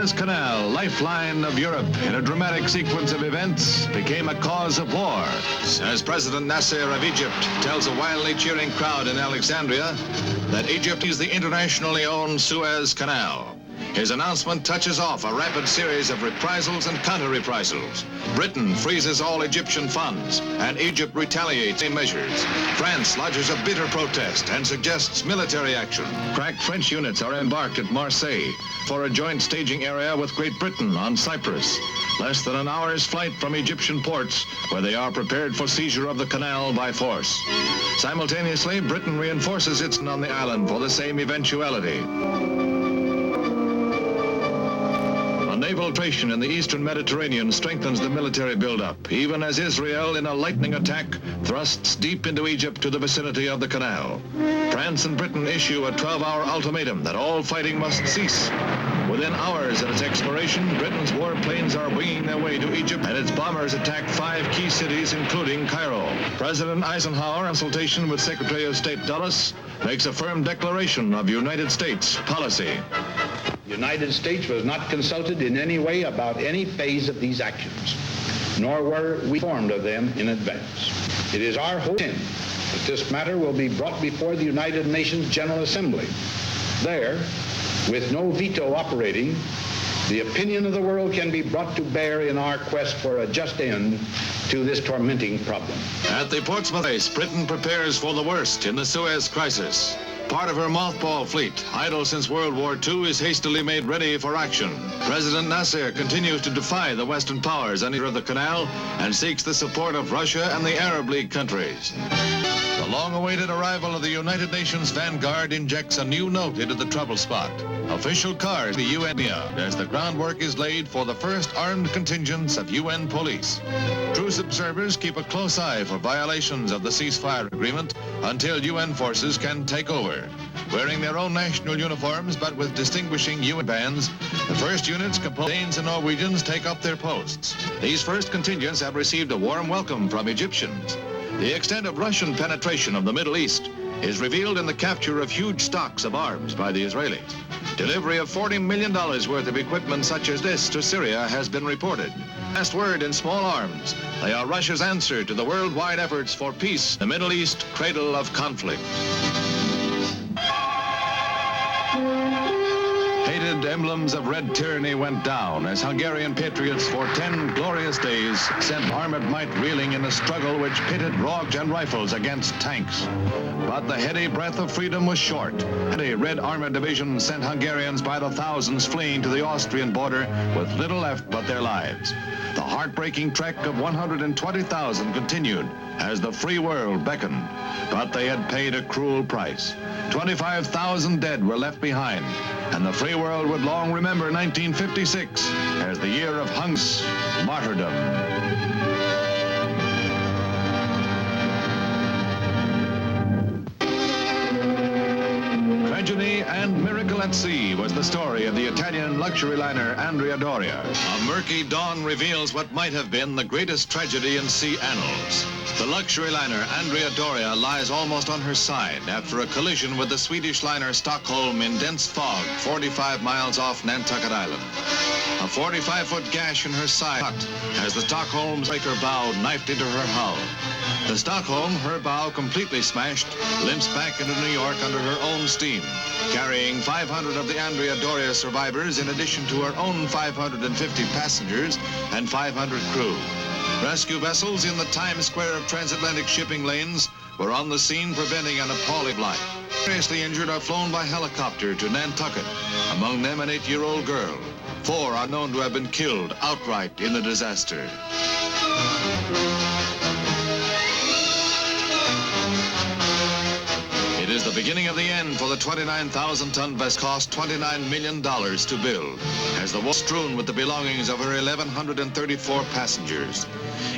Suez Canal, lifeline of Europe, in a dramatic sequence of events, became a cause of war. As President Nasser of Egypt tells a wildly cheering crowd in Alexandria that Egypt is the internationally owned Suez Canal. His announcement touches off a rapid series of reprisals and counter-reprisals. Britain freezes all Egyptian funds, and Egypt retaliates in measures. France lodges a bitter protest and suggests military action. Crack French units are embarked at Marseille for a joint staging area with Great Britain on Cyprus. Less than an hour's flight from Egyptian ports, where they are prepared for seizure of the canal by force. Simultaneously, Britain reinforces its on the island for the same eventuality. Naval operation in the eastern Mediterranean strengthens the military buildup, even as Israel, in a lightning attack, thrusts deep into Egypt to the vicinity of the canal. France and Britain issue a 12-hour ultimatum that all fighting must cease. Within hours of its exploration, Britain's warplanes are winging their way to Egypt, and its bombers attack 5 key cities, including Cairo. President Eisenhower, in consultation with Secretary of State Dulles, makes a firm declaration of United States policy. The United States was not consulted in any way about any phase of these actions, nor were we informed of them in advance. It is our hope that this matter will be brought before the United Nations General Assembly. There, with no veto operating, the opinion of the world can be brought to bear in our quest for a just end to this tormenting problem. At the Portsmouth base, Britain prepares for the worst in the Suez crisis. Part of her mothball fleet, idle since World War II, is hastily made ready for action. President Nasser continues to defy the Western powers under the canal and seeks the support of Russia and the Arab League countries. The long-awaited arrival of the United Nations Vanguard injects a new note into the trouble spot. Official cars, the UN, as the groundwork is laid for the first armed contingents of UN police. Truce observers keep a close eye for violations of the ceasefire agreement until UN forces can take over. Wearing their own national uniforms, but with distinguishing UN bands, the first units, composed of Danes and Norwegians, take up their posts. These first contingents have received a warm welcome from Egyptians. The extent of Russian penetration of the Middle East is revealed in the capture of huge stocks of arms by the Israelis. Delivery of $40 million worth of equipment such as this to Syria has been reported. Last word in small arms, they are Russia's answer to the worldwide efforts for peace, the Middle East cradle of conflict. Hated emblems of red tyranny went down as Hungarian patriots for 10 glorious days sent armored might reeling in a struggle which pitted ROGs and rifles against tanks. But the heady breath of freedom was short, and a Red Armored Division sent Hungarians by the thousands fleeing to the Austrian border with little left but their lives. The heartbreaking trek of 120,000 continued as the free world beckoned, but they had paid a cruel price. 25,000 dead were left behind, and the free world would long remember 1956 as the year of Hunger's martyrdom. Tragedy and miracle at sea was the story of the Italian luxury liner Andrea Doria. A murky dawn reveals what might have been the greatest tragedy in sea annals. The luxury liner Andrea Doria lies almost on her side after a collision with the Swedish liner Stockholm in dense fog 45 miles off Nantucket Island. A 45-foot gash in her side as the Stockholm's breaker bow knifed into her hull. The Stockholm, her bow completely smashed, limps back into New York under her own steam, carrying 500 of the Andrea Doria survivors in addition to her own 550 passengers and 500 crew. Rescue vessels in the Times Square of transatlantic shipping lanes were on the scene preventing an appalling life. Seriously injured are flown by helicopter to Nantucket, among them an 8-year-old girl. 4 are known to have been killed outright in the disaster. It is the beginning of the end for the 29,000-ton vessel. Cost $29 million to build, as the was strewn with the belongings of her 1,134 passengers.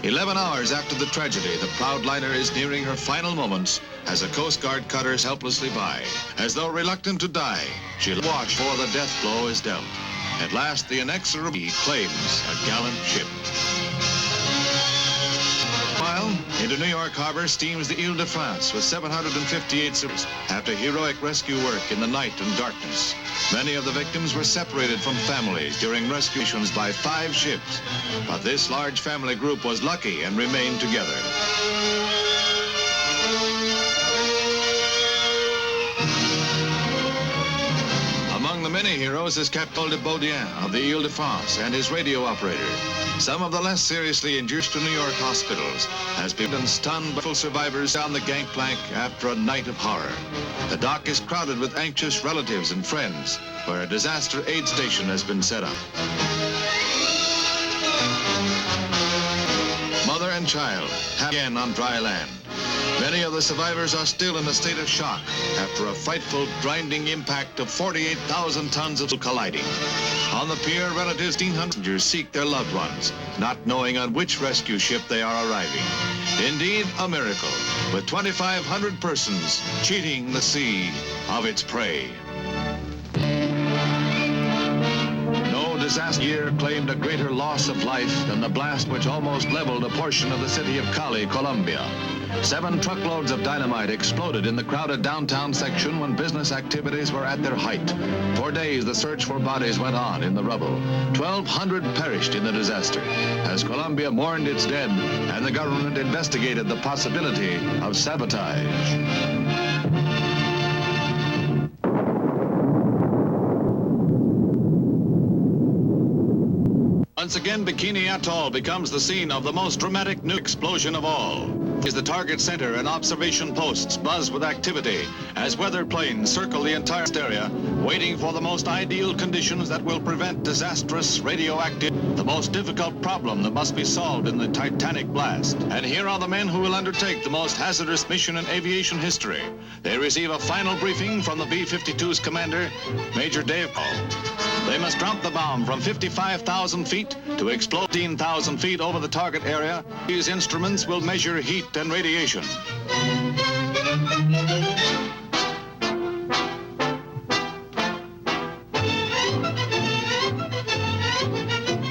11 hours after the tragedy, the proud liner is nearing her final moments as a Coast Guard cutter helplessly by. As though reluctant to die, she watched for the death blow is dealt. At last, the inexorable claims a gallant ship. Meanwhile, into New York Harbor steams the Ile-de-France with 758 ships after heroic rescue work in the night and darkness. Many of the victims were separated from families during rescue missions by 5 ships, but this large family group was lucky and remained together. Among the many heroes is Captain de Baudien of the Ile-de-France and his radio operator. Some of the less seriously injured to New York hospitals as people been stunned by full survivors down the gangplank after a night of horror. The dock is crowded with anxious relatives and friends where a disaster aid station has been set up. Mother and child have again on dry land. Many of the survivors are still in a state of shock after a frightful, grinding impact of 48,000 tons of colliding. On the pier, relatives 1,500 seek their loved ones, not knowing on which rescue ship they are arriving. Indeed, a miracle, with 2,500 persons cheating the sea of its prey. No disaster year claimed a greater loss of life than the blast which almost leveled a portion of the city of Cali, Colombia. 7 truckloads of dynamite exploded in the crowded downtown section when business activities were at their height. For days, the search for bodies went on in the rubble. 1,200 perished in the disaster as Colombia mourned its dead and the government investigated the possibility of sabotage. Once again, Bikini Atoll becomes the scene of the most dramatic nuke explosion of all. Is the target center and observation posts buzz with activity as weather planes circle the entire area, waiting for the most ideal conditions that will prevent disastrous radioactive, the most difficult problem that must be solved in the Titanic blast. And here are the men who will undertake the most hazardous mission in aviation history. They receive a final briefing from the B-52's commander, Major Dave Call. They must drop the bomb from 55,000 feet to explode 15,000 feet over the target area. These instruments will measure heat and radiation.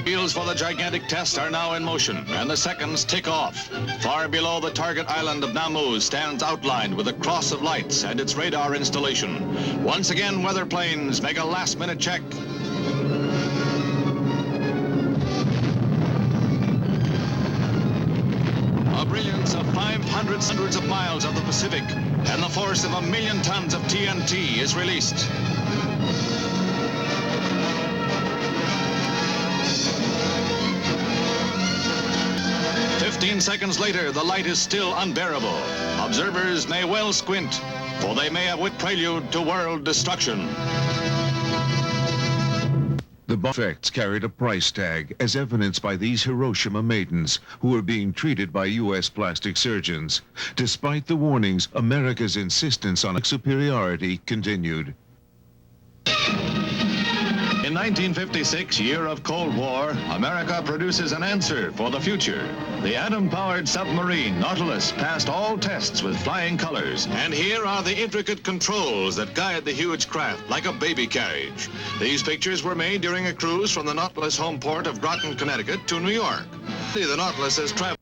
Wheels for the gigantic test are now in motion, and the seconds tick off. Far below the target island of Nammu stands outlined with a cross of lights and its radar installation. Once again, weather planes make a last-minute check. Brilliance of 500 hundreds of miles of the Pacific and the force of 1,000,000 tons of TNT is released. "15 seconds later, the light is still unbearable. Observers may well squint, for they may have wit prelude to world destruction." The bomb effects carried a price tag, as evidenced by these Hiroshima maidens who were being treated by U.S. plastic surgeons. Despite the warnings, America's insistence on superiority continued. In 1956, year of Cold War, America produces an answer for the future. The atom-powered submarine Nautilus passed all tests with flying colors. And here are the intricate controls that guide the huge craft like a baby carriage. These pictures were made during a cruise from the Nautilus home port of Groton, Connecticut to New York. The Nautilus has traveled